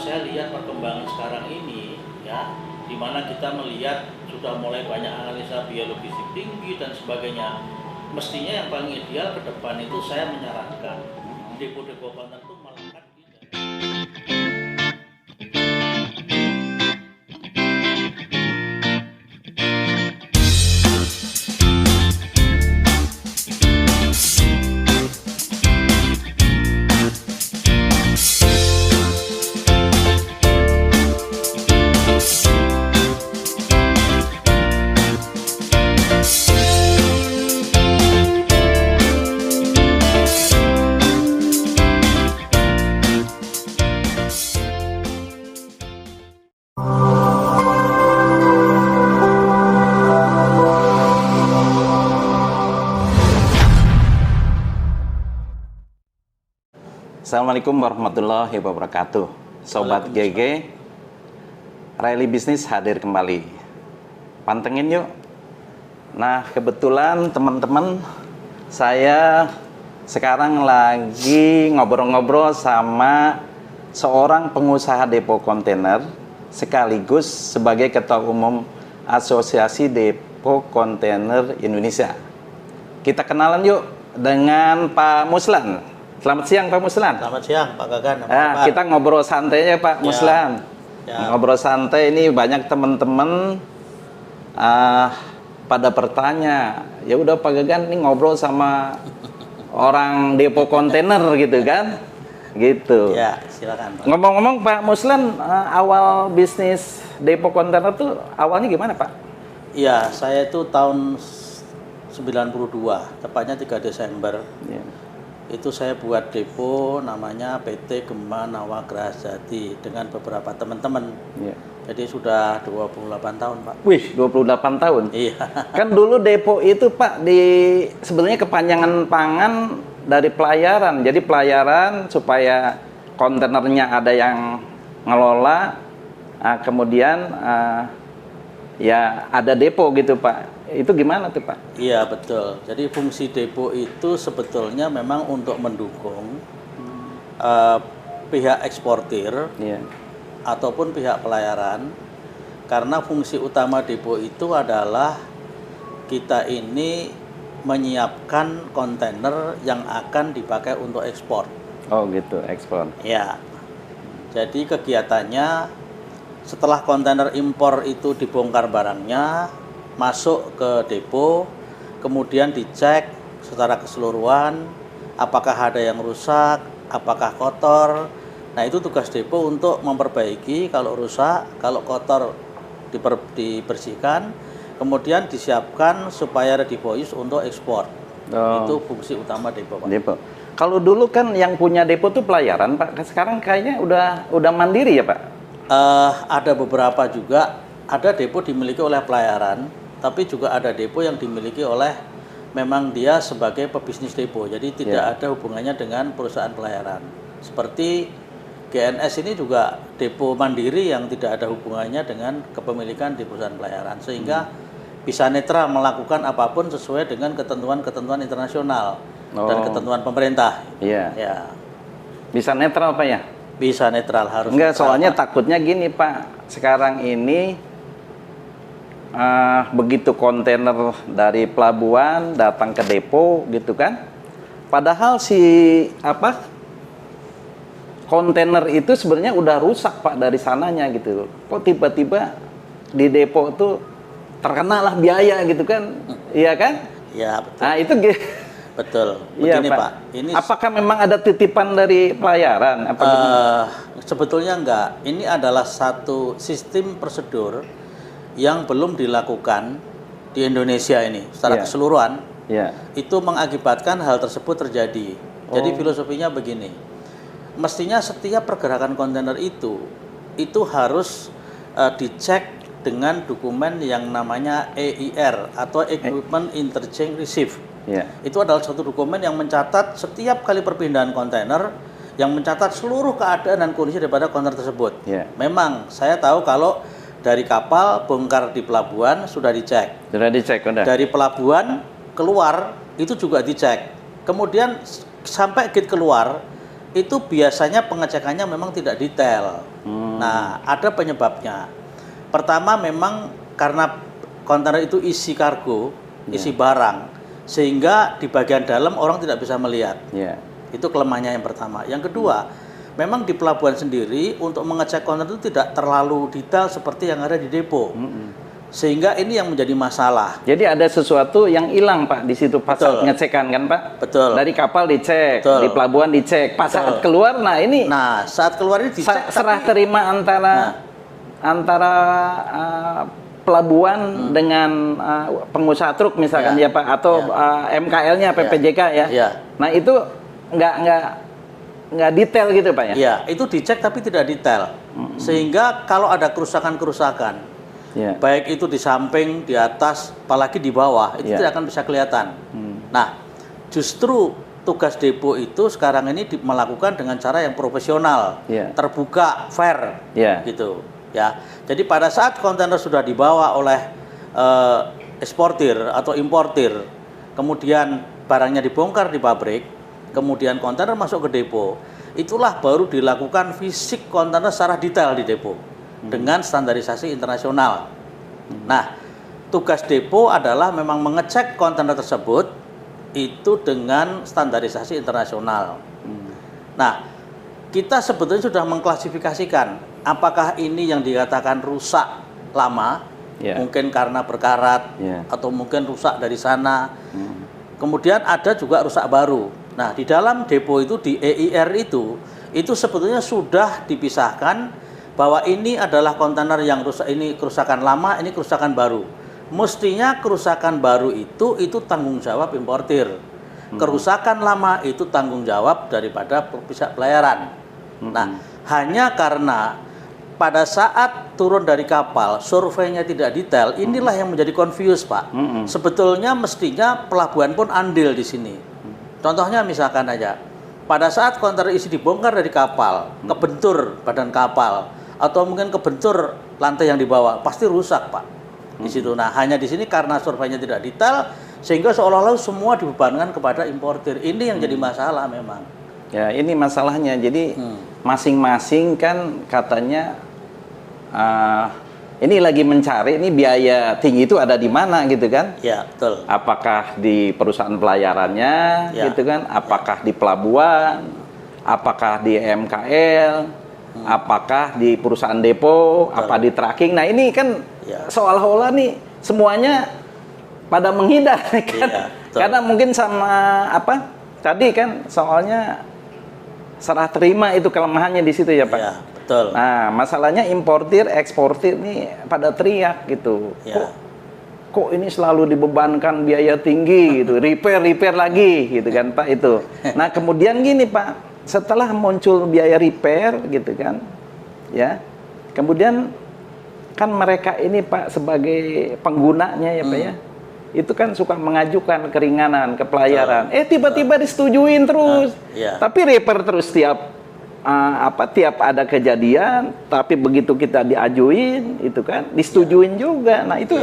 saya lihat perkembangan sekarang ini, ya, di mana kita melihat sudah mulai banyak analisa biologis tinggi dan sebagainya. Mestinya yang paling ideal ke depan itu saya menyarankan depo-depo kontainer itu melekat di Assalamualaikum warahmatullahi wabarakatuh. Sobat GG, Rally Bisnis hadir kembali. Pantengin yuk. Nah, kebetulan teman-teman, saya sekarang lagi ngobrol-ngobrol sama seorang pengusaha depo kontainer sekaligus sebagai Ketua Umum Asosiasi Depo Kontainer Indonesia. Kita kenalan yuk dengan Pak Muslan. Selamat siang Pak Muslan. Selamat siang Pak Gagan. Kita ngobrol santainya Pak Muslan. Ngobrol santai ini banyak teman-teman pada bertanya, ya udah Pak Gagan ini ngobrol sama orang depo kontainer gitu kan? Gitu. Ya, silakan Pak. Ngomong-ngomong Pak Muslan, awal bisnis depo kontainer tuh awalnya gimana Pak? Iya, saya itu tahun 92, tepatnya 3 Desember. Ya. Itu saya buat depo namanya PT Gema Nawa Grahasjati dengan beberapa teman-teman. Ya. Jadi sudah 28 tahun Pak. Wih, 28 tahun. Iya. Kan dulu depo itu Pak sebenarnya kepanjangan pangan dari pelayaran. Jadi pelayaran supaya kontainernya ada yang ngelola, kemudian ya ada depo gitu Pak. Itu gimana tuh Pak? Iya betul. Jadi fungsi depo itu sebetulnya memang untuk mendukung pihak eksportir ataupun pihak pelayaran. Karena fungsi utama depo itu adalah kita ini menyiapkan kontainer yang akan dipakai untuk ekspor. Oh gitu, ekspor. Ya. Jadi kegiatannya setelah kontainer impor itu dibongkar barangnya, masuk ke depo, kemudian dicek secara keseluruhan apakah ada yang rusak, apakah kotor. Nah itu tugas depo untuk memperbaiki kalau rusak, kalau kotor dibersihkan, kemudian disiapkan supaya ready for use untuk ekspor. Itu fungsi utama depo Pak. Depo. Kalau dulu kan yang punya depo tuh pelayaran Pak, sekarang kayaknya udah mandiri ya Pak? Ada beberapa juga, ada depo dimiliki oleh pelayaran, tapi juga ada depo yang dimiliki oleh memang dia sebagai pebisnis depo. Jadi tidak ada hubungannya dengan perusahaan pelayaran. Seperti GNS ini juga depo mandiri yang tidak ada hubungannya dengan kepemilikan di perusahaan pelayaran. Sehingga bisa netral melakukan apapun sesuai dengan ketentuan-ketentuan internasional dan ketentuan pemerintah. Iya. Ya. Bisa netral Pak ya? Bisa netral, harus. Enggak, netral, soalnya Pak. takutnya gini Pak. Sekarang ini begitu kontainer dari pelabuhan datang ke depo gitu kan, padahal kontainer itu sebenarnya udah rusak Pak dari sananya gitu. Kok tiba-tiba di depo tuh terkena lah biaya gitu kan? Iya kan? Ya betul. Nah itu betul. Iya, Begini Pak. Pak. Ini apakah memang ada titipan dari pelayaran? sebetulnya enggak. Ini adalah satu sistem prosedur yang belum dilakukan di Indonesia ini secara keseluruhan. Itu mengakibatkan hal tersebut terjadi. Jadi filosofinya begini. Mestinya setiap pergerakan kontainer itu harus dicek dengan dokumen yang namanya EIR atau Equipment Interchange Receipt. Itu adalah satu dokumen yang mencatat setiap kali perpindahan kontainer, yang mencatat seluruh keadaan dan kondisi daripada kontainer tersebut. Memang saya tahu kalau dari kapal bongkar di pelabuhan sudah dicek. Sudah dicek, udah. Dari pelabuhan keluar itu juga dicek. Kemudian sampai gate keluar itu biasanya pengecekannya memang tidak detail. Nah, ada penyebabnya. Pertama memang karena kontainer itu isi kargo, isi barang, sehingga di bagian dalam orang tidak bisa melihat. Itu kelemahannya yang pertama. Yang kedua, memang di pelabuhan sendiri untuk mengecek kontainer itu tidak terlalu detail seperti yang ada di depo. Sehingga ini yang menjadi masalah. Jadi ada sesuatu yang hilang Pak di situ pas saat ngecekan kan Pak? Betul. Dari kapal dicek, di pelabuhan dicek, pas saat keluar, nah ini. Nah, saat keluar ini dicek. Serah terima antara pelabuhan dengan pengusaha truk misalkan ya Pak, atau MKL-nya PPJK ya. Nah itu nggak detail gitu Pak ya? Iya, itu dicek tapi tidak detail. Sehingga kalau ada kerusakan-kerusakan, baik itu di samping, di atas, apalagi di bawah, itu tidak akan bisa kelihatan. Nah, justru tugas depo itu sekarang ini melakukan dengan cara yang profesional, terbuka, fair, gitu. Ya, jadi pada saat kontainer sudah dibawa oleh eksportir atau importir, kemudian barangnya dibongkar di pabrik, kemudian kontainer masuk ke depo, itulah baru dilakukan fisik kontainer secara detail di depo dengan standarisasi internasional. Nah, tugas depo adalah memang mengecek kontainer tersebut itu dengan standarisasi internasional. Nah, kita sebetulnya sudah mengklasifikasikan apakah ini yang dikatakan rusak lama, mungkin karena berkarat, atau mungkin rusak dari sana. Kemudian ada juga rusak baru. Nah, di dalam depo itu, di EIR itu sebetulnya sudah dipisahkan bahwa ini adalah kontainer yang rusak, ini kerusakan lama, ini kerusakan baru. Mestinya kerusakan baru itu tanggung jawab importir. Kerusakan lama itu tanggung jawab daripada pihak pelayaran. Nah, hanya karena pada saat turun dari kapal surveinya tidak detail, inilah yang menjadi confuse Pak. Sebetulnya mestinya pelabuhan pun andil di sini. Contohnya misalkan aja, pada saat kontainer isi dibongkar dari kapal, kebentur badan kapal, atau mungkin kebentur lantai yang dibawa, pasti rusak Pak di situ. Nah, hanya di sini karena surveinya tidak detail, sehingga seolah-olah semua dibebankan kepada importir. Ini yang jadi masalah memang. Ya, ini masalahnya. Jadi masing-masing kan katanya ini lagi mencari ini biaya tinggi itu ada di mana gitu kan? Ya, betul. Apakah di perusahaan pelayarannya gitu kan? Apakah di pelabuhan? Apakah di MKL? Apakah di perusahaan depo? Apa di tracking? Nah, ini kan seolah-olah nih semuanya pada menghindar kan? Karena mungkin sama apa? Tadi kan soalnya serah terima itu kelemahannya di situ ya Pak. Ya, betul. Nah, masalahnya importir, eksportir nih pada teriak gitu. Kok ini selalu dibebankan biaya tinggi gitu, repair lagi gitu kan Pak itu. Nah, kemudian gini Pak, setelah muncul biaya repair gitu kan, ya, kemudian kan mereka ini Pak sebagai penggunanya ya Pak ya, itu kan suka mengajukan keringanan ke pelayaran. Tiba-tiba disetujuin terus, tapi repair terus tiap ada kejadian, tapi begitu kita diajuin itu kan disetujuin juga. Nah itu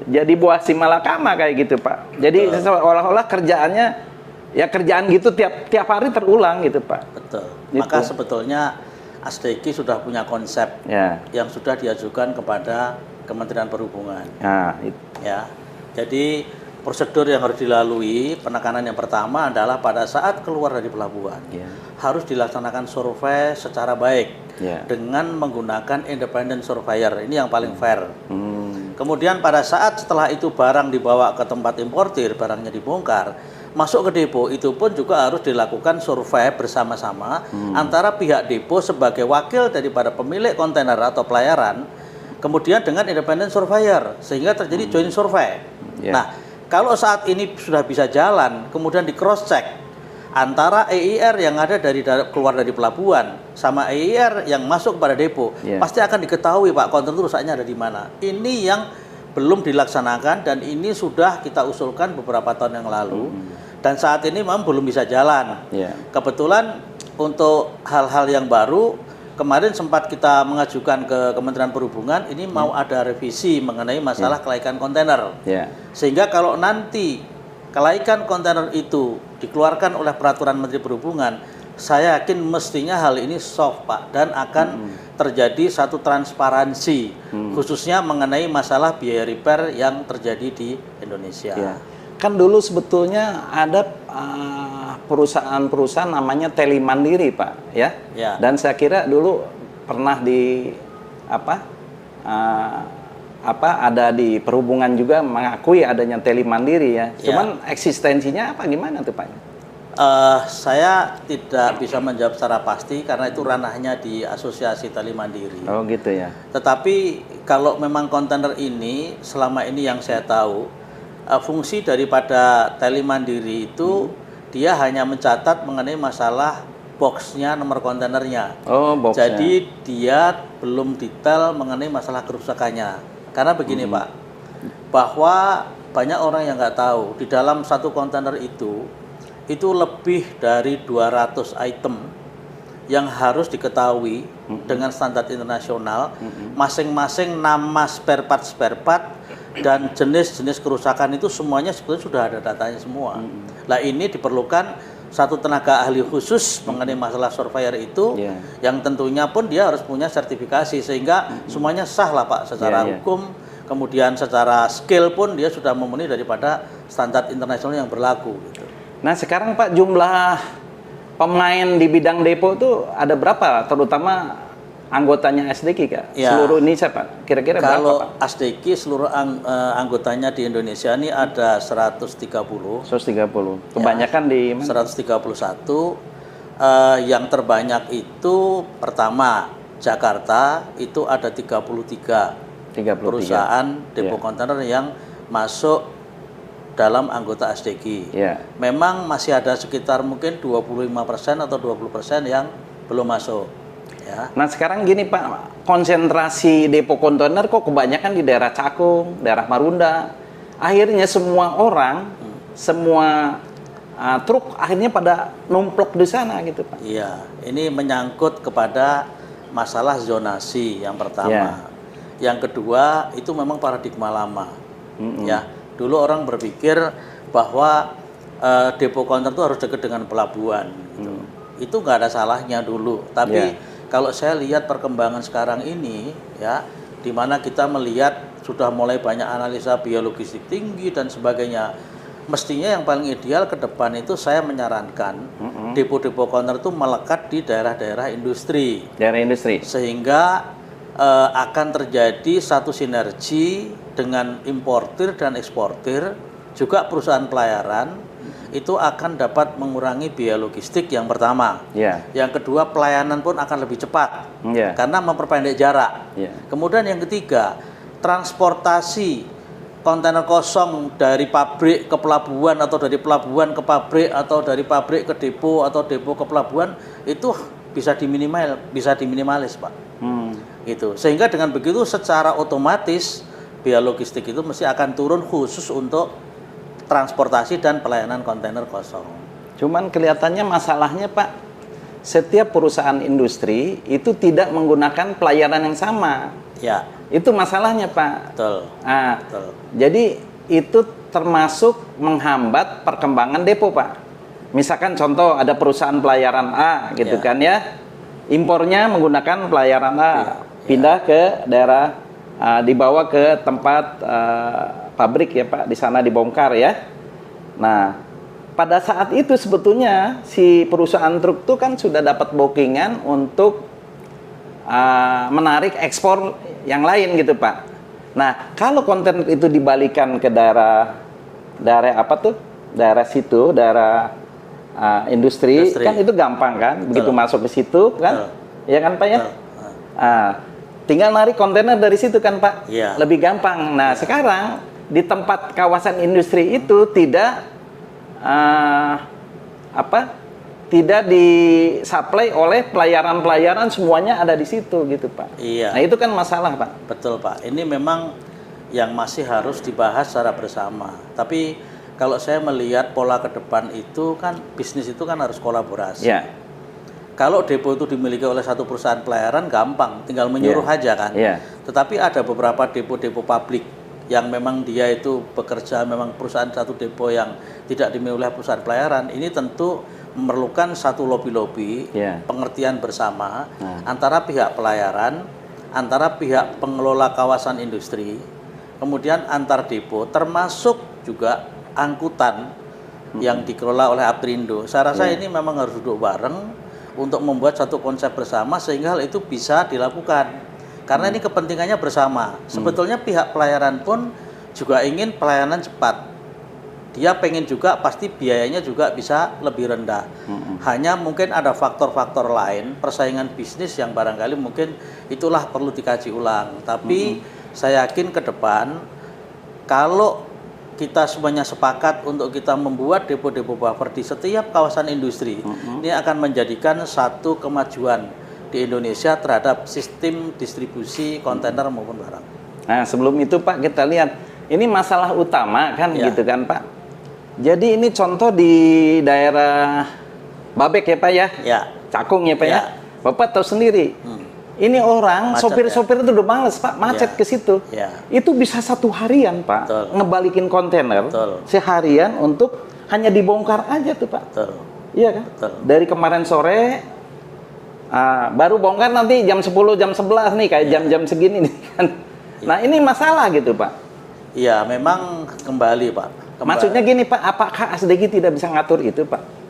jadi buah si malakama kayak gitu Pak. Jadi seolah-olah kerjaan gitu tiap hari terulang gitu Pak. Betul. Gitu. Maka sebetulnya ASDQ sudah punya konsep yang sudah diajukan kepada Kementerian Perhubungan. Ya. Jadi prosedur yang harus dilalui, penekanan yang pertama adalah pada saat keluar dari pelabuhan harus dilaksanakan survei secara baik dengan menggunakan independent surveyor. Ini yang paling fair. Kemudian pada saat setelah itu barang dibawa ke tempat importir, barangnya dibongkar, masuk ke depo, itu pun juga harus dilakukan survei bersama-sama antara pihak depo sebagai wakil daripada pemilik kontainer atau pelayaran, kemudian dengan independent surveyor, sehingga terjadi joint survey. Nah, kalau saat ini sudah bisa jalan, kemudian di cross check antara EIR yang ada keluar dari pelabuhan sama EIR yang masuk pada depo, pasti akan diketahui Pak kontainer itu rusaknya ada di mana. Ini yang belum dilaksanakan dan ini sudah kita usulkan beberapa tahun yang lalu dan saat ini memang belum bisa jalan. Kebetulan untuk hal-hal yang baru kemarin sempat kita mengajukan ke Kementerian Perhubungan ini mau ada revisi mengenai masalah kelaikan kontainer. Sehingga kalau nanti kelaikan kontainer itu dikeluarkan oleh peraturan Menteri Perhubungan, saya yakin mestinya hal ini soft Pak, dan akan terjadi satu transparansi khususnya mengenai masalah biaya repair yang terjadi di Indonesia. Ya. Kan dulu sebetulnya ada perusahaan-perusahaan namanya Teli Mandiri Pak, ya. Ya. Dan saya kira dulu pernah ada di perhubungan juga mengakui adanya Teli Mandiri ya. Cuman eksistensinya apa gimana tuh Pak? Saya tidak bisa menjawab secara pasti karena itu ranahnya di Asosiasi Teli Mandiri. Oh gitu ya. Tetapi kalau memang kontainer ini selama ini yang saya tahu, fungsi daripada Teli Mandiri itu dia hanya mencatat mengenai masalah boxnya, nomor kontainernya. Oh, boxnya. Jadi dia belum detail mengenai masalah kerusakannya. Karena begini Pak, bahwa banyak orang yang nggak tahu di dalam satu kontainer itu lebih dari 200 item yang harus diketahui dengan standar internasional, masing-masing nama spare part dan jenis-jenis kerusakan itu semuanya sebetulnya sudah ada datanya semua. Nah ini diperlukan satu tenaga ahli khusus mengenai masalah surveyor itu, yang tentunya pun dia harus punya sertifikasi sehingga semuanya sah lah Pak secara hukum, kemudian secara skill pun dia sudah memenuhi daripada standar internasional yang berlaku gitu. Nah sekarang Pak jumlah pemain di bidang depo itu ada berapa? Terutama anggotanya ASDQ Kak? Seluruh Indonesia Pak? Kira-kira berapa Pak? Kalau ASDQ seluruh anggotanya di Indonesia ini ada 130. 130. Kebanyakan di mana? 131. Yang terbanyak itu pertama Jakarta itu ada 33 perusahaan depo kontainer yang masuk dalam anggota ASDQ. Memang masih ada sekitar mungkin 25% atau 20% yang belum masuk. Ya. Nah sekarang gini Pak, konsentrasi depo kontainer kok kebanyakan di daerah Cakung, daerah Marunda. Akhirnya semua orang, semua truk akhirnya pada numplok di sana gitu Pak. Iya, ini menyangkut kepada masalah zonasi yang pertama. Yang kedua itu memang paradigma lama. Ya. Dulu orang berpikir bahwa depo kontainer itu harus dekat dengan pelabuhan. Gitu. Itu nggak ada salahnya dulu. Tapi kalau saya lihat perkembangan sekarang ini, ya, di mana kita melihat sudah mulai banyak analisa biologistik tinggi dan sebagainya. Mestinya yang paling ideal ke depan itu saya menyarankan depo-depo kontainer itu melekat di daerah-daerah industri. Daerah industri. Sehingga akan terjadi satu sinergi dengan importir dan eksportir, juga perusahaan pelayaran itu akan dapat mengurangi biaya logistik yang pertama. Yang kedua, pelayanan pun akan lebih cepat karena memperpendek jarak. Kemudian yang ketiga, transportasi kontainer kosong dari pabrik ke pelabuhan atau dari pelabuhan ke pabrik atau dari pabrik ke depo atau depo ke pelabuhan itu bisa diminimalis Pak. Gitu. Sehingga dengan begitu secara otomatis biaya logistik itu mesti akan turun khusus untuk transportasi dan pelayanan kontainer kosong. Cuman kelihatannya masalahnya Pak, setiap perusahaan industri itu tidak menggunakan pelayanan yang sama. Itu masalahnya Pak. Betul. Betul. Jadi itu termasuk menghambat perkembangan depo Pak. Misalkan contoh ada perusahaan pelayaran A gitu kan ya, impornya menggunakan pelayaran A, pindah ke daerah, dibawa ke tempat pabrik ya Pak, di sana dibongkar ya. Nah pada saat itu sebetulnya si perusahaan truk itu kan sudah dapat bookingan untuk menarik ekspor yang lain gitu Pak. Nah kalau konten itu dibalikan ke daerah situ, daerah industri kan itu gampang kan, begitu masuk ke situ kan, ya kan Pak ya. Tinggal narik kontainer dari situ kan Pak, lebih gampang. Nah sekarang di tempat kawasan industri itu tidak disuplai oleh pelayaran-pelayaran, semuanya ada di situ gitu Pak. Nah itu kan masalah Pak. Betul Pak, ini memang yang masih harus dibahas secara bersama. Tapi kalau saya melihat pola ke depan itu kan bisnis itu kan harus kolaborasi. Kalau depo itu dimiliki oleh satu perusahaan pelayaran gampang, tinggal menyuruh aja kan. Tetapi ada beberapa depo-depo publik yang memang dia itu bekerja memang perusahaan satu depo yang tidak dimiliki oleh perusahaan pelayaran. Ini tentu memerlukan satu lobby-lobby, pengertian bersama antara pihak pelayaran, antara pihak pengelola kawasan industri, kemudian antar depo, termasuk juga angkutan yang dikelola oleh Aprindo. Saya rasa ini memang harus duduk bareng untuk membuat satu konsep bersama sehingga hal itu bisa dilakukan. Karena ini kepentingannya bersama. Sebetulnya pihak pelayaran pun juga ingin pelayanan cepat. Dia pengen juga pasti biayanya juga bisa lebih rendah. Hanya mungkin ada faktor-faktor lain, persaingan bisnis yang barangkali mungkin itulah perlu dikaji ulang. Tapi saya yakin ke depan kalau kita semuanya sepakat untuk kita membuat depo-depo buffer di setiap kawasan industri, ini akan menjadikan satu kemajuan di Indonesia terhadap sistem distribusi kontainer maupun barang. Nah, sebelum itu Pak, kita lihat ini masalah utama kan gitu kan Pak. Jadi ini contoh di daerah Babek ya Pak ya? Cakung ya Pak ya? Bapak tahu sendiri. Ini orang sopir-sopir itu udah males Pak, macet ke situ. Itu bisa 1 harian Pak, ngebalikin kontainer seharian untuk hanya dibongkar aja tuh Pak. Iya kan? Dari kemarin sore baru bongkar nanti jam 10, jam 11 nih kayak jam-jam segini nih kan. Nah ini masalah gitu Pak. Iya memang kembali Pak. Maksudnya gini Pak, apakah ASDQ tidak bisa ngatur itu Pak?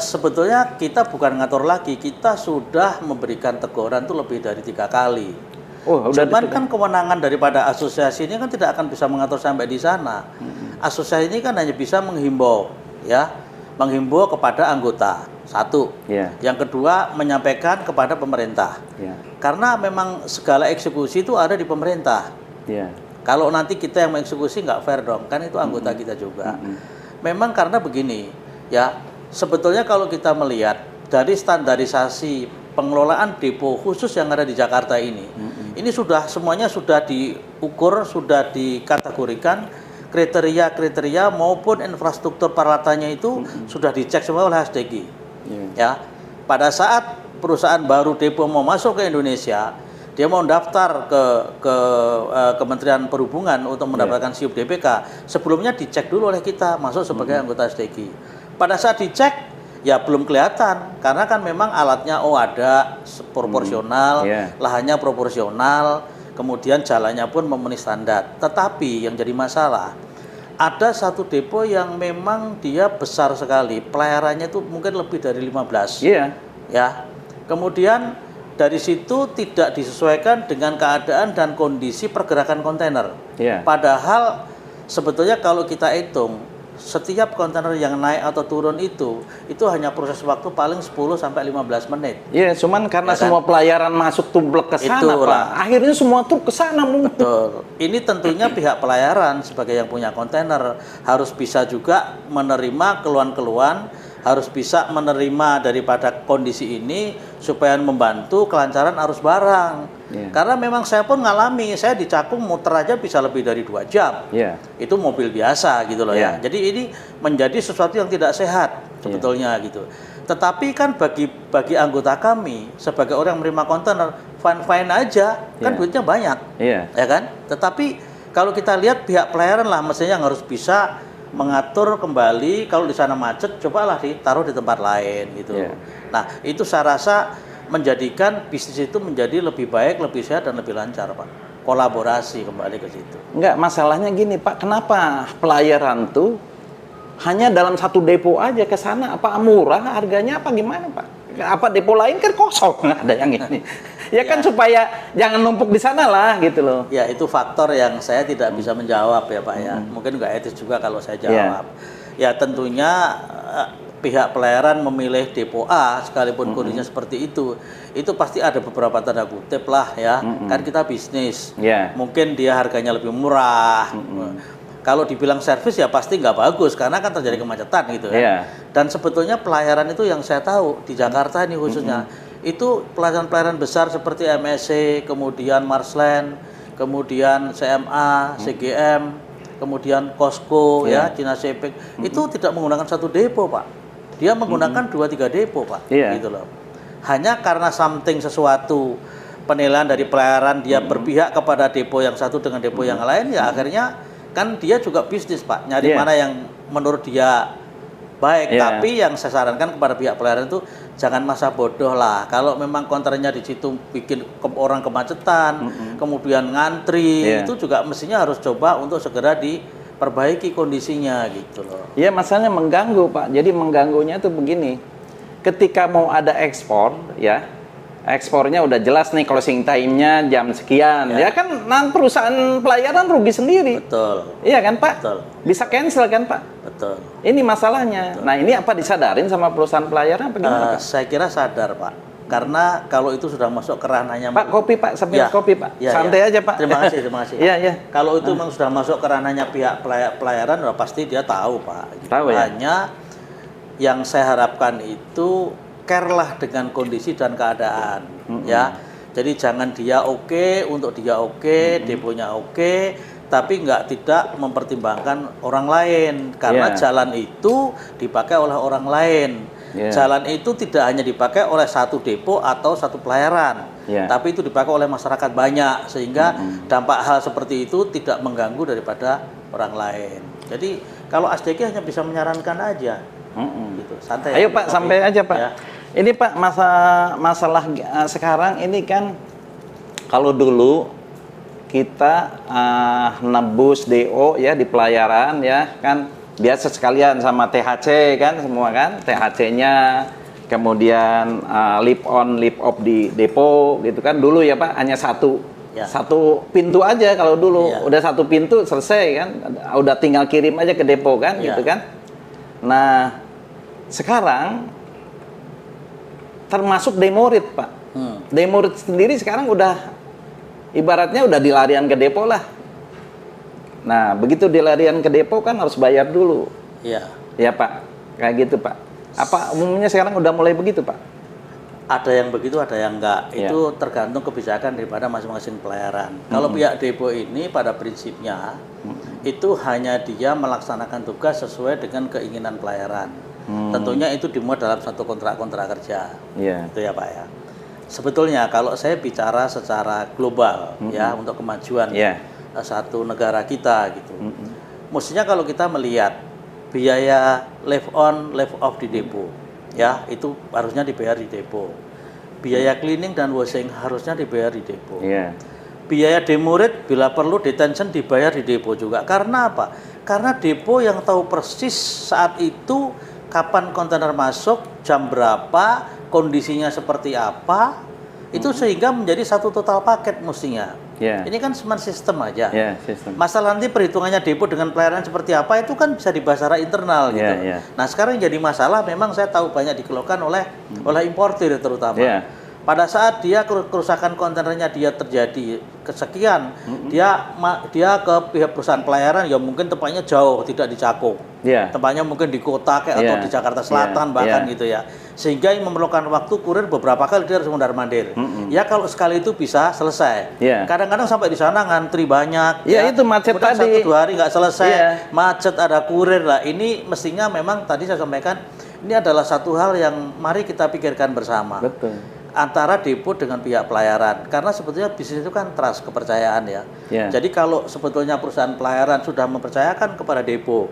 Sebetulnya kita bukan ngatur lagi, kita sudah memberikan teguran itu lebih dari 3 kali. Cuman kan kewenangan daripada asosiasi ini kan tidak akan bisa mengatur sampai di sana. Asosiasi ini kan hanya bisa menghimbau, ya, menghimbau kepada anggota. 1. Yang kedua menyampaikan kepada pemerintah. Karena memang segala eksekusi itu ada di pemerintah. Kalau nanti kita yang mengeksekusi nggak fair dong, kan itu anggota kita juga. Memang karena begini, ya, sebetulnya kalau kita melihat dari standarisasi pengelolaan depo khusus yang ada di Jakarta ini semuanya sudah diukur, sudah dikategorikan kriteria-kriteria maupun infrastruktur peralatannya itu sudah dicek semua oleh ASDQ. Ya, pada saat perusahaan baru depo mau masuk ke Indonesia, dia mau daftar ke Kementerian Perhubungan untuk mendapatkan SIUP DPK, sebelumnya dicek dulu oleh kita masuk sebagai anggota ASDQ. Pada saat dicek ya belum kelihatan karena kan memang alatnya ada proporsional, lahannya proporsional, kemudian jalannya pun memenuhi standar. Tetapi yang jadi masalah ada satu depo yang memang dia besar sekali, pelayarannya itu mungkin lebih dari 15. Ya. Kemudian dari situ tidak disesuaikan dengan keadaan dan kondisi pergerakan kontainer. Padahal sebetulnya kalau kita hitung setiap kontainer yang naik atau turun itu hanya proses waktu paling 10 sampai 15 menit. Cuman karena semua pelayaran masuk tumblek ke sana, Pak. Akhirnya semua tuh ke sana. Betul. Ini tentunya pihak pelayaran sebagai yang punya kontainer harus bisa juga menerima keluhan-keluhan, harus bisa menerima daripada kondisi ini supaya membantu kelancaran arus barang. Karena memang saya pun ngalami, saya di Cakung muter aja bisa lebih dari 2 jam. Itu mobil biasa gitu loh ya. Jadi ini menjadi sesuatu yang tidak sehat sebetulnya gitu. Tetapi kan bagi anggota kami sebagai orang yang menerima kontainer fine aja, kan duitnya banyak, ya kan? Tetapi kalau kita lihat pihak pelayaran lah mestinya yang harus bisa mengatur kembali kalau di sana macet, cobalah ditaruh di tempat lain gitu. Nah, itu saya rasa menjadikan bisnis itu menjadi lebih baik, lebih sehat dan lebih lancar, Pak. Kolaborasi kembali ke situ. Enggak, masalahnya gini, Pak, kenapa pelayaran tuh hanya dalam satu depo aja ke sana? Apa murah harganya apa gimana, Pak? Apa depo lain kan kosong, nggak ada yang ini. Kan supaya jangan numpuk di sana lah gitu loh. Ya, itu faktor yang saya tidak bisa menjawab ya Pak ya. Mungkin nggak etis juga kalau saya jawab. Ya tentunya pihak pelayaran memilih depo A sekalipun kondisinya seperti itu pasti ada beberapa tanda kutip lah ya. Kan kita bisnis. Mungkin dia harganya lebih murah. Kalau dibilang servis ya pasti nggak bagus karena kan terjadi kemacetan gitu ya. Dan sebetulnya pelayaran itu yang saya tahu di Jakarta ini khususnya itu pelayaran-pelayaran besar seperti MSC, kemudian Marsland, kemudian CMA, CGM, kemudian Costco, ya, Cina Sepik, itu tidak menggunakan satu depo, Pak. Dia menggunakan 2-3 depo, Pak. Gitu loh. Hanya karena sesuatu penilaian dari pelayaran dia berpihak kepada depo yang satu dengan depo yang lain, ya akhirnya kan dia juga bisnis, Pak. Nyari mana yang menurut dia baik. Tapi yang saya sarankan kepada pihak pelayaran itu jangan masa bodoh lah. Kalau memang kontainernya di situ bikin orang kemacetan, kemudian ngantri, itu juga mestinya harus coba untuk segera diperbaiki kondisinya gitu loh. Iya, masalahnya mengganggu, Pak. Jadi mengganggunya itu begini. Ketika mau ada ekspor, ya, ekspornya udah jelas nih closing time-nya jam sekian. Ya kan, perusahaan pelayaran rugi sendiri. Betul. Iya kan, Pak? Betul. Bisa cancel kan, Pak? Betul. Ini masalahnya. Betul. Nah, ini apa disadarin sama perusahaan pelayaran apa gimana, Pak? Saya kira sadar, Pak. Karena kalau itu sudah masuk ke ranahnya Pak, kopi, Pak, sambil kopi, Pak. Santai aja, Pak. Terima kasih. Iya, iya. Kalau itu memang sudah masuk ke ranahnya pihak pelayaran, udah pasti dia tahu, Pak. Gitu. Tahu ya? Hanya yang saya harapkan itu care lah dengan kondisi dan keadaan, ya. Jadi jangan dia untuk dia deponya tapi tidak mempertimbangkan orang lain karena jalan itu dipakai oleh orang lain. Jalan itu tidak hanya dipakai oleh satu depo atau satu pelayaran, tapi itu dipakai oleh masyarakat banyak sehingga dampak hal seperti itu tidak mengganggu daripada orang lain. Jadi kalau ASDQ hanya bisa menyarankan aja. Gitu. Santai. Ayo Pak, sampai aja Pak. Ya. Ini Pak, masalah sekarang ini kan kalau dulu kita nebus DO ya di pelayaran ya kan biasa sekalian sama THC kan semua kan, THC-nya kemudian lip on lip off di depo gitu kan dulu ya Pak, hanya satu pintu aja kalau dulu. Udah satu pintu selesai kan, udah tinggal kirim aja ke depo kan gitu kan. Nah, sekarang termasuk demorit, Pak. Demorit sendiri sekarang udah ibaratnya udah dilarian ke depo lah. Nah, begitu dilarian ke depo kan harus bayar dulu. Iya. Ya, Pak. Kayak gitu, Pak. Apa umumnya sekarang udah mulai begitu, Pak? Ada yang begitu, ada yang enggak. Itu tergantung kebijakan daripada masing-masing pelayaran. Kalau pihak depo ini pada prinsipnya itu hanya dia melaksanakan tugas sesuai dengan keinginan pelayaran. Tentunya itu dimuat dalam satu kontrak kerja. Itu ya Pak ya. Sebetulnya kalau saya bicara secara global ya untuk kemajuan satu negara kita gitu. Mestinya kalau kita melihat biaya live on, live off di depo ya itu harusnya dibayar di depo. Biaya cleaning dan washing harusnya dibayar di depo. Biaya demorit bila perlu detention dibayar di depo juga. Karena apa? Karena depo yang tahu persis saat itu kapan kontainer masuk, jam berapa, kondisinya seperti apa, itu sehingga menjadi satu total paket mestinya. Ini kan smart system aja. Masalah nanti perhitungannya depo dengan pelayaran seperti apa itu kan bisa dibahas secara internal gitu. Nah sekarang yang jadi masalah memang saya tahu banyak dikeluhkan oleh importir terutama. Pada saat dia kerusakan kontainernya dia terjadi kesekian, dia ke pihak perusahaan pelayaran ya mungkin tempatnya jauh tidak dicakup. Tempatnya mungkin di kota kayak atau di Jakarta Selatan bahkan gitu ya. Sehingga yang memerlukan waktu kurir beberapa kali dia harus mondar-mandir. Ya kalau sekali itu bisa selesai. Kadang-kadang sampai di sana ngantri banyak. Itu macet tadi. 1-2 hari nggak selesai. Macet ada kurir lah. Ini mestinya memang tadi saya sampaikan ini adalah satu hal yang mari kita pikirkan bersama. Betul. Antara depo dengan pihak pelayaran karena sebetulnya bisnis itu kan trust kepercayaan ya. Jadi kalau sebetulnya perusahaan pelayaran sudah mempercayakan kepada depo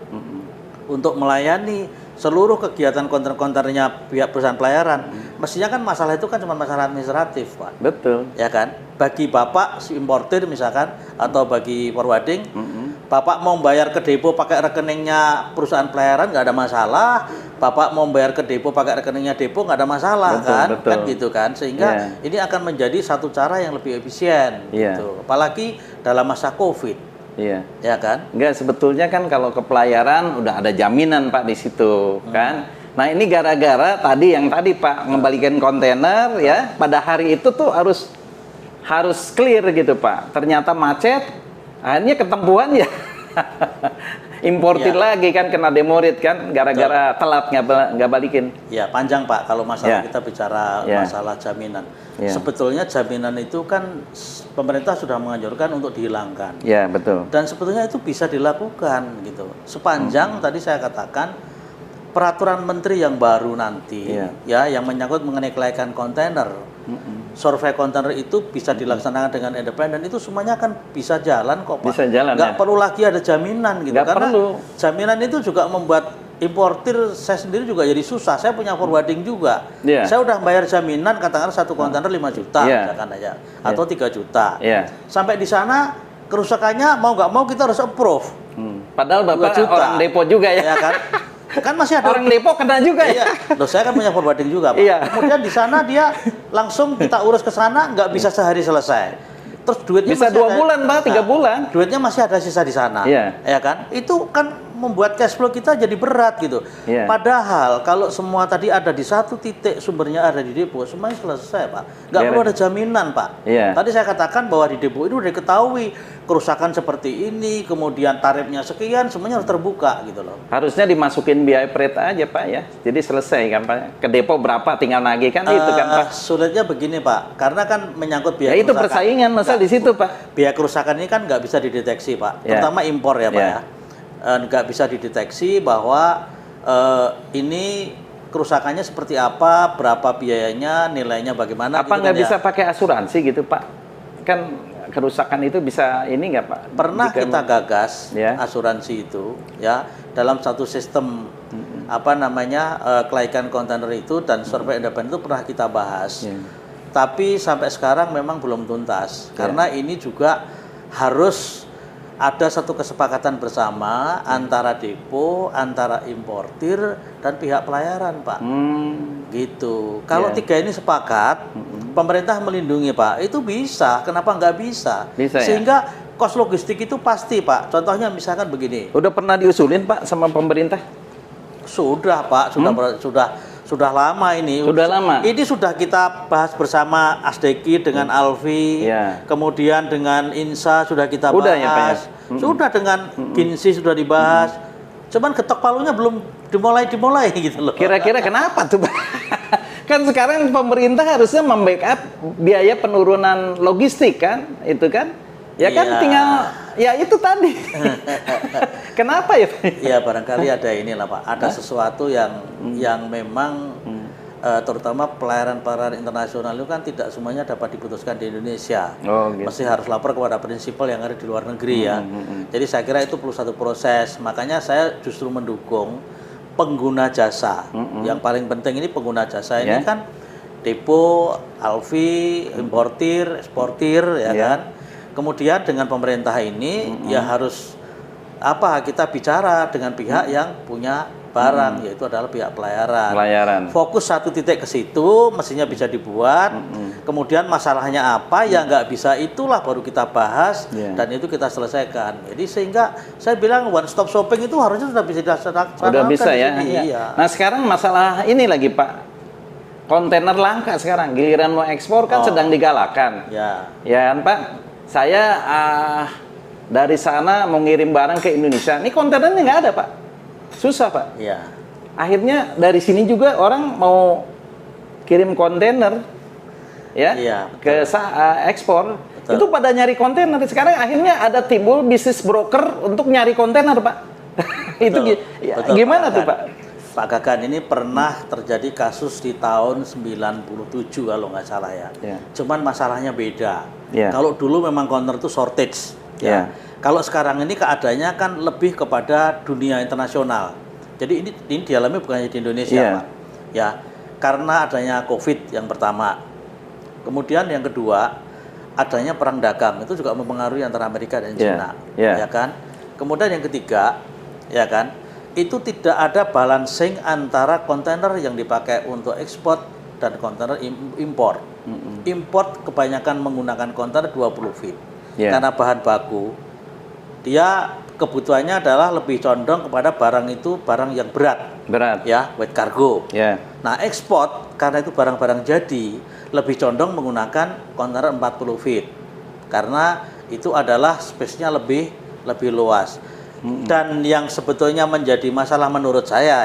untuk melayani seluruh kegiatan kontainer-kontainernya pihak perusahaan pelayaran, mestinya kan masalah itu kan cuma masalah administratif, Pak. Betul. Ya kan? Bagi Bapak si importir misalkan atau bagi forwarding, Bapak mau bayar ke depo pakai rekeningnya perusahaan pelayaran nggak ada masalah. Bapak mau bayar ke depo pakai rekeningnya depo nggak ada masalah. Betul. Kan gitu kan. Sehingga ini akan menjadi satu cara yang lebih efisien gitu. Apalagi dalam masa Covid. Ya kan? Enggak, sebetulnya kan kalau ke pelayaran udah ada jaminan Pak di situ kan. Nah, ini gara-gara tadi Pak ngembalikan kontainer ya, pada hari itu tuh harus clear gitu Pak. Ternyata macet, akhirnya ketempuan ya. Importir lagi kan kena demorit kan gara-gara telat nggak balikin. Ya panjang Pak kalau masalah kita bicara masalah jaminan. Sebetulnya jaminan itu kan pemerintah sudah menganjurkan untuk dihilangkan. Betul. Dan sebetulnya itu bisa dilakukan gitu. Sepanjang tadi saya katakan peraturan menteri yang baru nanti yang menyangkut mengenai kelaikan kontainer. Survei kontainer itu bisa dilaksanakan dengan independen, itu semuanya kan bisa jalan kok Pak. Bisa jalan. Nggak perlu lagi ada jaminan gitu. Nggak karena perlu. Jaminan itu juga membuat importir saya sendiri juga jadi susah. Saya punya forwarding juga. Saya udah bayar jaminan katakanlah satu kontainer 5 juta misalkan aja atau 3 juta. Sampai di sana kerusakannya mau nggak mau kita harus approve. Padahal Bapak orang depo juga ya kan? Kan masih ada orang depo kena juga ya. Loh, saya kan punya forwarding juga, Pak. Kemudian di sana dia langsung kita urus ke sana, nggak bisa sehari selesai. Terus duitnya bisa 2 bulan, Pak, 3 bulan. Duitnya masih ada sisa di sana. Ya kan? Itu kan membuat cash flow kita jadi berat gitu. Padahal kalau semua tadi ada di satu titik, sumbernya ada di depo, semuanya selesai, Pak. Nggak perlu ada jaminan, Pak. Tadi saya katakan bahwa di depo itu udah diketahui kerusakan seperti ini, kemudian tarifnya sekian, semuanya harus terbuka gitu loh. Harusnya dimasukin biaya freight aja, Pak ya. Jadi selesai kan, Pak. Ke depo berapa tinggal nagih kan itu kan, Pak. Sulitnya begini, Pak. Karena kan menyangkut biaya itu persaingan masa di situ, Pak. Biaya kerusakan ini kan nggak bisa dideteksi, Pak. Terutama impor ya, Pak ya. Nggak bisa dideteksi bahwa ini kerusakannya seperti apa, berapa biayanya, nilainya bagaimana. Apa nggak bisa pakai asuransi gitu, Pak? Kan kerusakan itu bisa ini nggak, Pak? Pernah kita gagas asuransi itu ya dalam satu sistem kelaikan kontainer itu dan survei independen itu pernah kita bahas. Tapi sampai sekarang memang belum tuntas karena ini juga harus ada satu kesepakatan bersama antara depo, antara importir dan pihak pelayaran, Pak. Gitu. Kalau tiga ini sepakat, pemerintah melindungi, Pak. Itu bisa. Kenapa nggak bisa? Sehingga kos logistik itu pasti, Pak. Contohnya misalkan begini. Udah pernah diusulin, Pak, sama pemerintah? Sudah, Pak. Sudah lama ini. Sudah lama. Ini sudah kita bahas bersama Asdeki dengan Alfi, kemudian dengan Insa sudah kita bahas. Ya, Pak, ya? Sudah dengan Ginsi sudah dibahas. Cuman ketok palunya belum dimulai gitu loh. Kira-kira kenapa tuh, Pak? Kan sekarang pemerintah harusnya membackup biaya penurunan logistik kan, itu kan? Ya kan tinggal ya itu tadi. Kenapa ya, Pak? Ya barangkali ada inilah, Pak. Ada sesuatu yang memang terutama pelayaran internasional itu kan tidak semuanya dapat diputuskan di Indonesia. Gitu. Masih harus lapor kepada prinsipal yang ada di luar negeri ya. Jadi saya kira itu perlu satu proses. Makanya saya justru mendukung pengguna jasa. Yang paling penting ini pengguna jasa ini kan depo, Alfi, importir, eksportir ya kan. Kemudian dengan pemerintah ini ya harus kita bicara dengan pihak yang punya barang yaitu adalah pihak pelayaran. Fokus satu titik ke situ mestinya bisa dibuat. Kemudian masalahnya apa yang nggak bisa itulah baru kita bahas dan itu kita selesaikan. Jadi sehingga saya bilang one stop shopping itu harusnya sudah bisa dilaksanakan. Sudah bisa ya. Nah sekarang masalah ini lagi, Pak. Kontainer langka sekarang, giliran mau ekspor kan sedang digalakan. Ya kan, Pak? Saya dari sana mau ngirim barang ke Indonesia, ini kontainernya nggak ada, Pak. Susah, Pak. Akhirnya dari sini juga orang mau kirim kontainer, ke ekspor. Betul. Itu pada nyari kontainer. Sekarang akhirnya ada timbul bisnis broker untuk nyari kontainer, Pak. Itu betul, gimana tuh, Pak? Pak Gagan, ini pernah terjadi kasus di tahun 97 kalau nggak salah ya. Cuman masalahnya beda. Kalau dulu memang kontainer itu shortage. Kalau sekarang ini keadaannya kan lebih kepada dunia internasional. Jadi ini dialami bukan hanya di Indonesia, Pak. Ya, karena adanya COVID yang pertama. Kemudian yang kedua, adanya perang dagang itu juga mempengaruhi antara Amerika dan China, ya kan? Kemudian yang ketiga, ya kan? Itu tidak ada balancing antara kontainer yang dipakai untuk ekspor dan kontainer impor. Import kebanyakan menggunakan kontainer 20 feet. Karena bahan baku, dia kebutuhannya adalah lebih condong kepada barang itu barang yang berat. Ya, weight cargo. Nah, ekspor karena itu barang-barang jadi lebih condong menggunakan kontainer 40 feet. Karena itu adalah space-nya lebih luas. Dan yang sebetulnya menjadi masalah menurut saya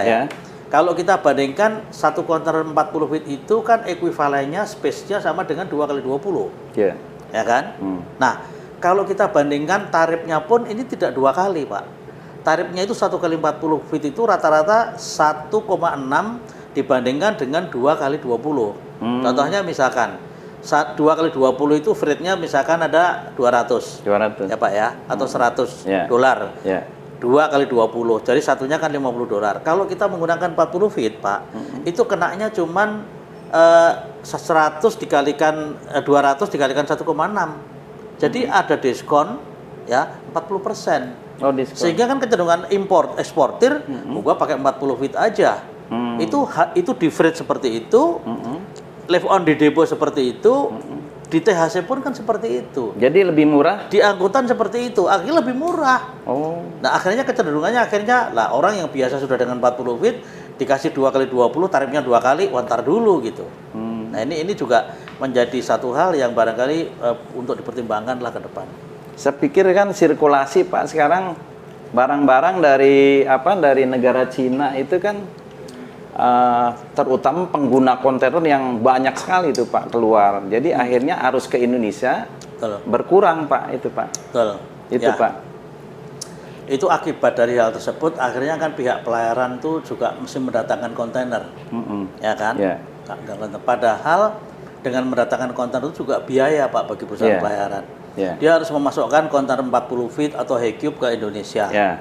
kalau kita bandingkan satu kontainer 40 feet itu kan ekuivalennya space-nya sama dengan 2x20. Ya kan? Nah, kalau kita bandingkan tarifnya pun ini tidak 2 kali, Pak. Tarifnya itu 1x40 feet itu rata-rata 1,6 dibandingkan dengan 2x20. Contohnya misalkan 2x20 itu freight-nya misalkan ada 200. Ya, Pak ya, atau $100. $2 2 kali 20, jadi satunya kan $50. Kalau kita menggunakan 40 feet, Pak, itu kenanya cuman 100 dikalikan 200 dikalikan 1,6. Jadi ada diskon ya 40%. Oh, diskon. Sehingga kan kecenderungan import eksportir, gua pakai 40 feet aja. Itu di freight seperti itu, live on di depo seperti itu, di THC pun kan seperti itu. Jadi lebih murah? Di angkutan seperti itu, akhirnya lebih murah. Oh. Nah, akhirnya kecenderungannya lah orang yang biasa sudah dengan 40 feet dikasih 2 kali 20, tarifnya 2 kali, wantar dulu gitu. Nah, ini juga menjadi satu hal yang barangkali untuk dipertimbangkan lah ke depan. Saya pikir kan sirkulasi, Pak, sekarang barang-barang dari negara Cina itu kan terutama pengguna kontainer yang banyak sekali itu, Pak, keluar. Jadi akhirnya arus ke Indonesia berkurang, Pak, itu, Pak. Betul. Itu, ya. Pak. Itu akibat dari hal tersebut, akhirnya kan pihak pelayaran tuh juga mesti mendatangkan kontainer. Ya kan? Yeah. Padahal dengan mendatangkan kontainer itu juga biaya, Pak, bagi perusahaan pelayaran. Yeah. Dia harus memasukkan kontainer 40 feet atau high cube ke Indonesia. Yeah.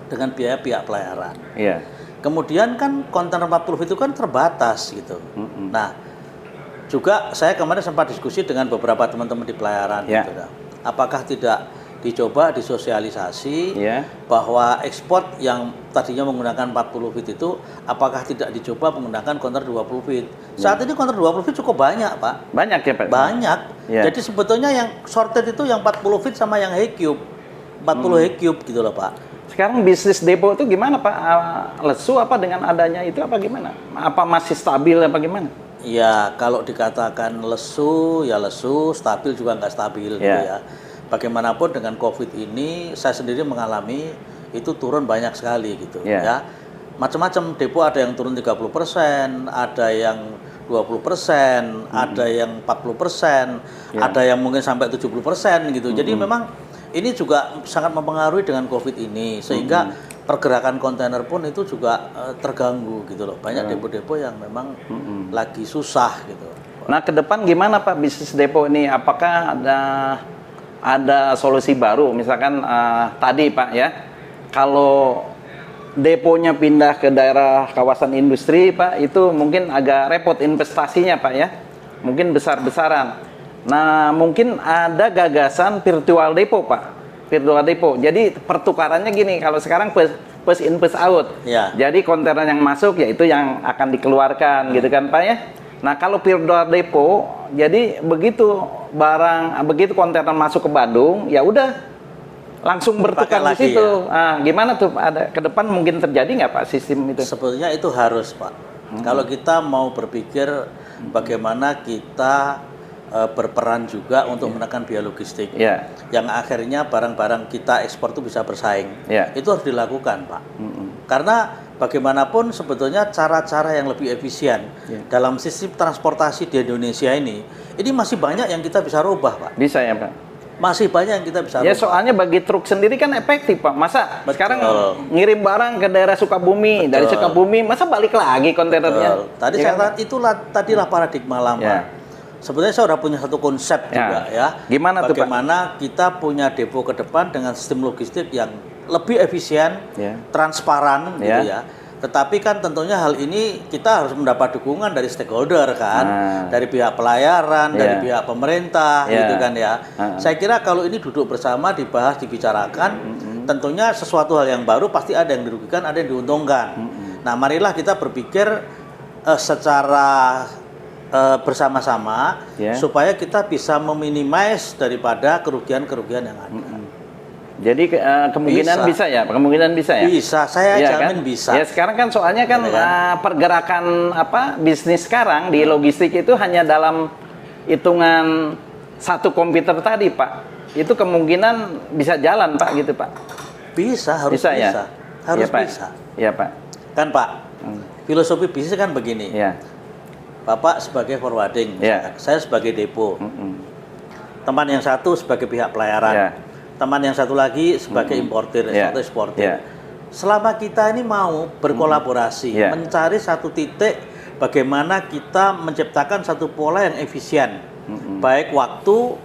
Dengan biaya pihak pelayaran. Yeah. Kemudian kan kontainer 40 feet itu kan terbatas gitu. Nah, juga saya kemarin sempat diskusi dengan beberapa teman-teman di pelayaran gitu. Apakah tidak dicoba disosialisasi bahwa ekspor yang tadinya menggunakan 40 feet itu apakah tidak dicoba menggunakan kontainer 20 feet. Saat ini kontainer 20 feet cukup banyak, Pak. Banyak ya, Pak? Banyak. Jadi sebetulnya yang shorted itu yang 40 feet sama yang high cube. 40 high cube gitu loh, Pak. Sekarang bisnis depo itu gimana, Pak? Lesu apa dengan adanya itu apa gimana? Apa masih stabil apa gimana? Ya, kalau dikatakan lesu, ya lesu, stabil juga nggak stabil gitu ya. Bagaimanapun dengan COVID ini, saya sendiri mengalami itu turun banyak sekali gitu ya. Macam-macam depo, ada yang turun 30%, ada yang 20%, ada yang 40%, ada yang mungkin sampai 70% gitu. Jadi memang ini juga sangat mempengaruhi dengan COVID ini, sehingga pergerakan kontainer pun itu juga terganggu gitu loh. Banyak depo-depo yang memang lagi susah gitu. Nah, ke depan gimana, Pak, bisnis depo ini? Apakah ada solusi baru? Misalkan tadi, Pak, ya, kalau deponya pindah ke daerah kawasan industri, Pak, itu mungkin agak repot investasinya, Pak, ya. Mungkin besar-besaran. Nah, mungkin ada gagasan virtual depo, Pak. Virtual depo. Jadi pertukarannya gini, kalau sekarang push in push out. Jadi kontainer yang masuk ya itu yang akan dikeluarkan gitu kan, Pak, ya. Nah, kalau virtual depo, jadi begitu kontainer masuk ke Bandung, ya udah langsung bertukar di situ. Nah, gimana tuh, ada ke depan mungkin terjadi nggak, Pak, sistem itu? Sebetulnya itu harus, Pak. Kalau kita mau berpikir bagaimana kita berperan juga untuk menekan biaya logistik, yang akhirnya barang-barang kita ekspor itu bisa bersaing, itu harus dilakukan, Pak. Karena bagaimanapun sebetulnya cara-cara yang lebih efisien dalam sistem transportasi di Indonesia ini masih banyak yang kita bisa rubah, Pak. Bisa ya, Pak? Masih banyak yang kita bisa rubah. Soalnya bagi truk sendiri kan efektif, Pak. Masa sekarang ngirim barang ke daerah Sukabumi, dari Sukabumi, masa balik lagi kontainernya? Tadi saya tadilah paradigma lama. Sebenarnya saya sudah punya satu konsep juga ya. Gimana tuh, Pak? Bagaimana kita punya depo ke depan dengan sistem logistik yang lebih efisien, transparan gitu ya. Tetapi kan tentunya hal ini kita harus mendapat dukungan dari stakeholder kan, dari pihak pelayaran, dari pihak pemerintah gitu kan ya. Saya kira kalau ini duduk bersama, dibahas, dibicarakan, tentunya sesuatu hal yang baru pasti ada yang dirugikan, ada yang diuntungkan. Nah, marilah kita berpikir secara bersama-sama supaya kita bisa meminimais daripada kerugian-kerugian yang ada. Jadi kemungkinan bisa ya? Kemungkinan bisa ya? Bisa, saya jamin bisa. Ya, sekarang kan soalnya kan pergerakan bisnis sekarang di logistik itu hanya dalam hitungan satu komputer tadi, Pak. Itu kemungkinan bisa jalan, Pak, gitu, Pak. Bisa, harus bisa. Ya? Harus ya, Pak. bisa. Iya, Pak. Kan, Pak, filosofi bisnis kan begini. Bapak sebagai forwarding, saya sebagai depo. Teman yang satu sebagai pihak pelayaran. Teman yang satu lagi sebagai importir atau eksportir. Selama kita ini mau berkolaborasi, mencari satu titik bagaimana kita menciptakan satu pola yang efisien, baik waktu,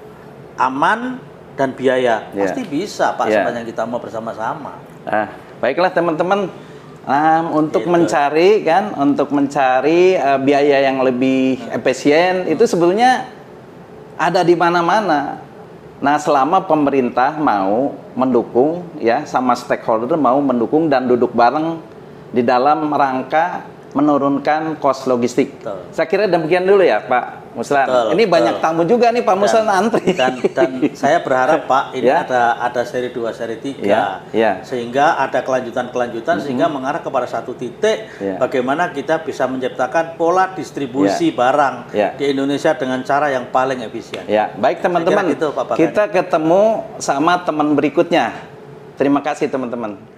aman, dan biaya, pasti bisa, Pak, sepanjang kita mau bersama-sama. Baiklah teman-teman, untuk Gitu. mencari biaya yang lebih efisien itu sebetulnya ada di mana-mana. Nah, selama pemerintah mau mendukung ya, sama stakeholder mau mendukung dan duduk bareng di dalam rangka menurunkan kos logistik. Betul. Saya kira demikian dulu ya Pak Muslan. Ini banyak tamu juga nih Pak Muslan antri. Dan saya berharap Pak ini ada seri 2, seri 3 sehingga ada kelanjutan sehingga mengarah kepada satu titik bagaimana kita bisa menciptakan pola distribusi barang di Indonesia dengan cara yang paling efisien. Baik teman-teman, kita ketemu sama teman berikutnya. Terima kasih teman-teman.